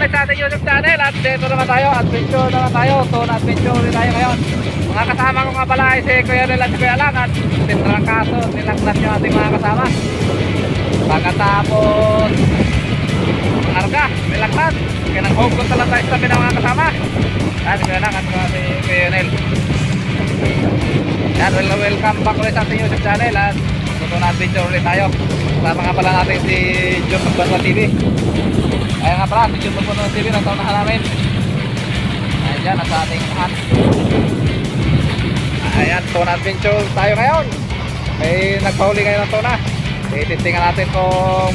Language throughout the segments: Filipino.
ulit sa ating YouTube channel. At dito naman tayo, adventure naman tayo. Tuna adventure ulit tayo ngayon. Mga kasama ko nga pala ay si Kuya Nel at si Kuya Lang. At tinrangkaso, nilaknat yung ating mga kasama. Pagkatapos arga, nilaknat. Kaya nang-hugod talaga tayo sa tabi ng mga kasama. At si Kuya Lang at si Kuya Nel. Yan, welcome back ulit sa ating YouTube channel. At Tuna adventure ulit tayo. Kasama nga pala natin si John Magbanwa TV. Ayan nga pala, si John Magbanwa TV, nataunahan namin. Ayan dyan, nasa ating lahat. Ayan, tuna adventure tayo ngayon. May nagpahuli ngayon ng tuna. Titingan natin kung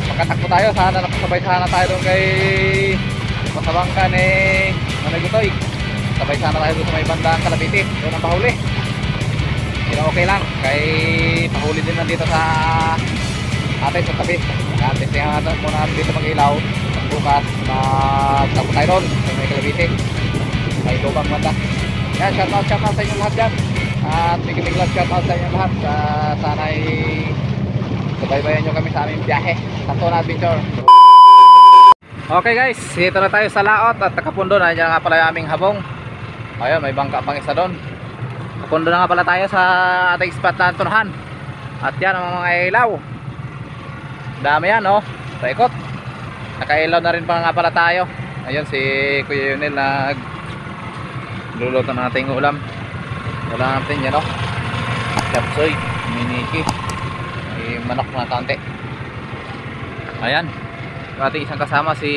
makatakbo tayo. Sana nakasabay sana tayo doon kay Masabangkan Managutoy. Sabay sana tayo doon sa may bandang Kalabiti. Doon ang pahuli. Pero okay lang, kay pahuli din nandito sa atin sa tabi. Testingan natin muna dito mag-ilaw. Bukas magtakbo tayo doon sa may Kalabiti. May lubang banda. Yan, shoutout sa inyong lahat dyan. At biglang shoutout sa inyong lahat. Sana'y subaybayan nyo kami sa aming biyahe sa Tuna Adventure. Okay guys, dito na tayo sa laot at Kapundo. Nandiyan nga pala yung aming habong. Ayun, may bangka pang isa doon. Kapundo na nga pala tayo sa ating spot na tunahan. At yan ang mga ilaw. Dami yan, oh. Paikot. Nakailaw na rin pa nga pala tayo. Ayun, si Kuya Yunel luluto na natin yung ulam. Wala natin yan, oh. Chapsoy, miniki, may manok na kaunti. Ayan, yung ating isang kasama si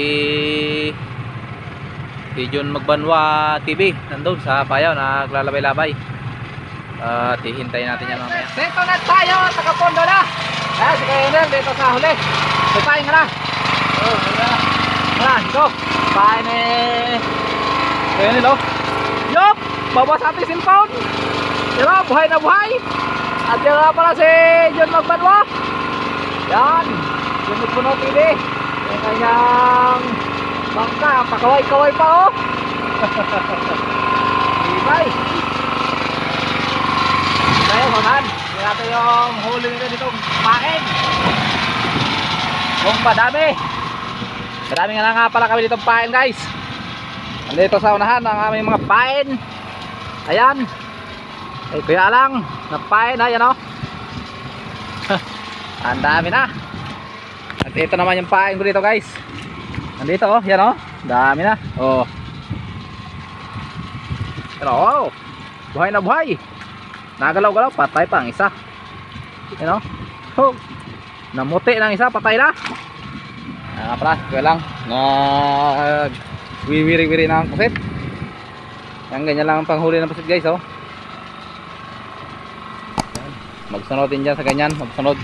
John Magbanwa TV. Nandun sa payaw, naglalabay-labay. At hihintayin natin yan mamaya. Dito na tayo, Kapundo na. Ayan, si Kuya Yunel dito sa huli. Sipain ka na. Ayan, ito. Sipain Kuya Yunel, oh. Yup! Bawas ating cellphone. Diba? Buhay na buhay. At yan nga pala si John Magbanwa. Yan. John Magbanwa TV. Yung kanyang bangka. Pakaway-kaway pa, oh. Ibay. Tayo, maman. Yan natin yung huli nito ditong pain. Kung madami. Madami nga pala kami ditong pain, guys. Nandito sa unahan ang aming mga pain. Ayan. Ay kuya lang, napain, ayan, oh. Ang dami na. At ito naman yung pain ko dito, guys. Nandito, oh, yan, oh. Dami na. Oh. Pero oh, buhay na buhay. Nagalaw-galaw, patay pa ang isa. Yan, oh. Oh. Namuti ng isa, patay na. Nga pala, kuya lang. Wiwiri-wiri na ang pusit. Yan, ganyan lang ang panghuli ng pusit, guys, oh. Magsunod din dyan sa ganyan, magsunod.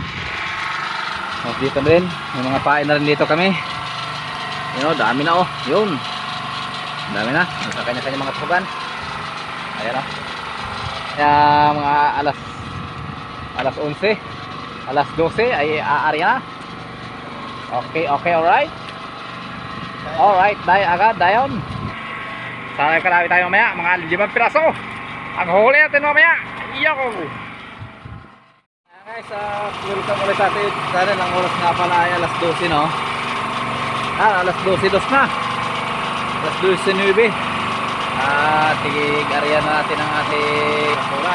Dito na rin, may mga pain na rin dito kami. Yun, oh, dami na, oh. Yun, dami na, sa kanya-kanya mga tugan. Ayan, oh. Kaya mga alas 11, alas 12 ay aari na. Okay, alright. Alright, agad, dayon. Sana karami tayo mamaya, mga 5 piraso. Ang huli natin mamaya. Iyo! Guys, welcome ulit sa atin. Sana ang oras nga pala ay alas 12, no? Alas 12 na. Alas 12:09. Tig-ariyan na natin ang ating pula.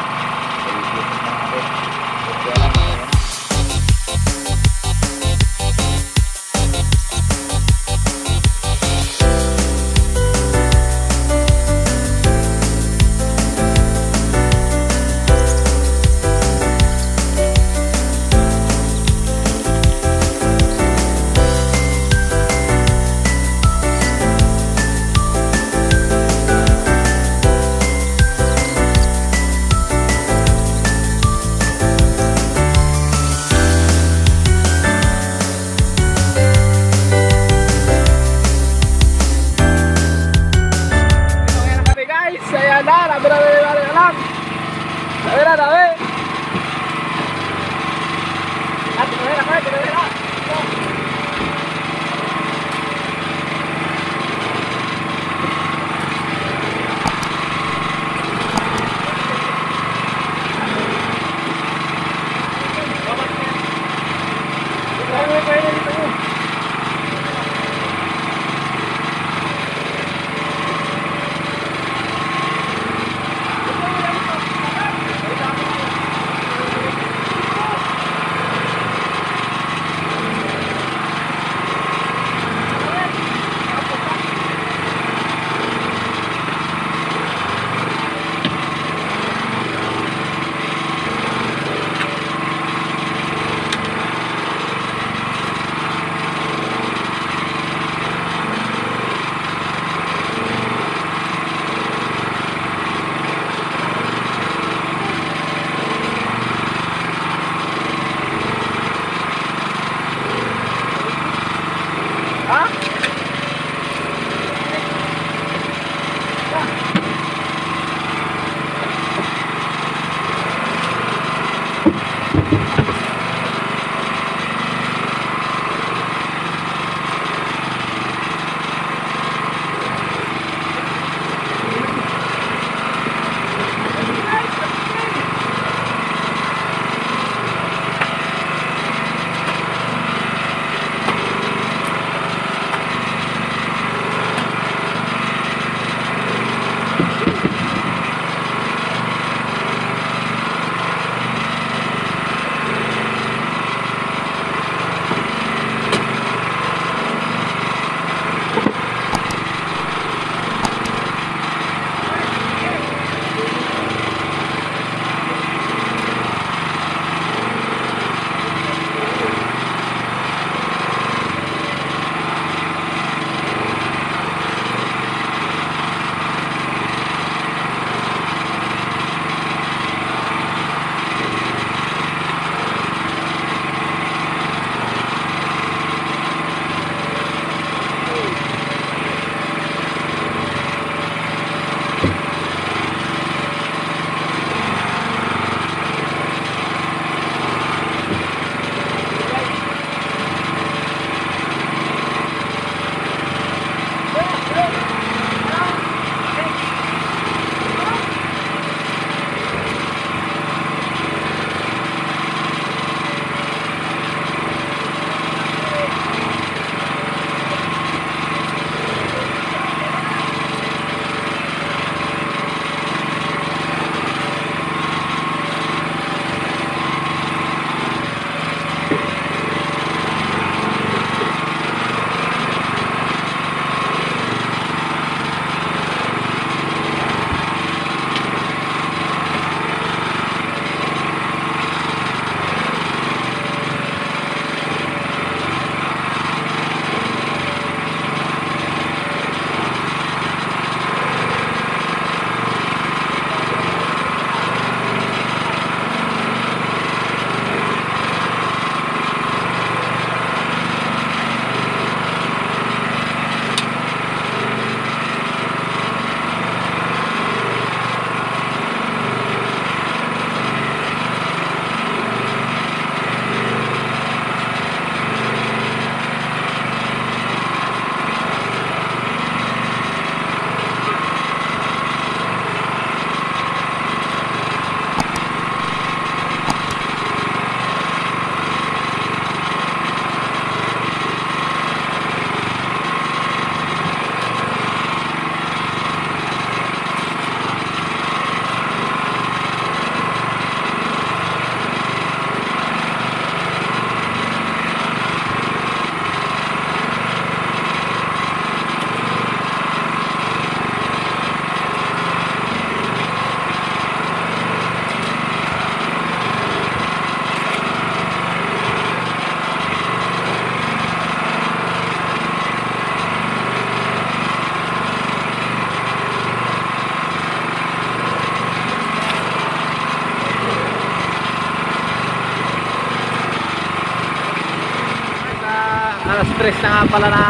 3 na nga pala na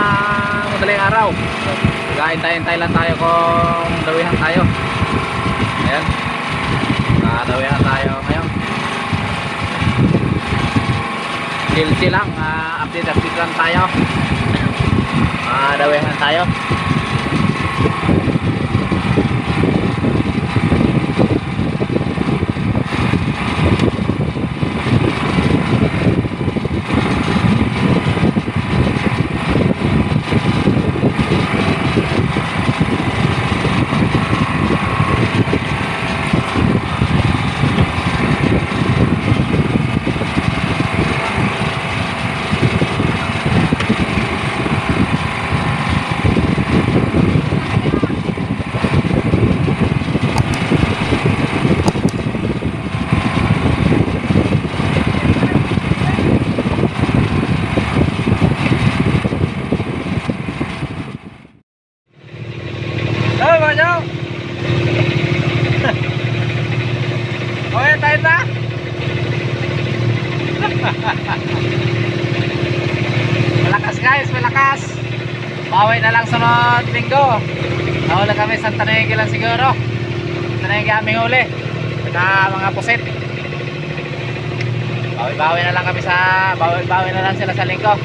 madaling araw. Hintay-hintay lang tayo kung dawihan tayo. Ayan. Dawihan tayo ngayon. Chill lang. Update lang tayo. Dawihan tayo. Okay, tayo na. Malakas guys, malakas. Bawi na lang sunod linggo. Nahuli kami sa Tanegi lang siguro. Tanegi aming huli. Saka mga pusit. Bawi na lang kami sa bawi na lang sila sa linggo.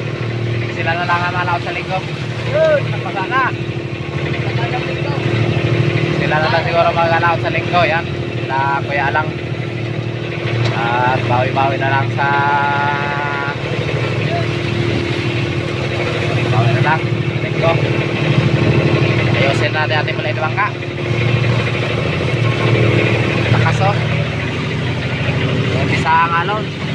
Sila na lang ang malaw sa linggo. Yun, napaga na. Sila na lang siguro magalaw sa linggo. Yan, sila Kuya Alang. At bawi na lang sa bawi na lang linggo. Ayusin natin ating mulay na bangka. Lakas oh. Umpisa ang alon.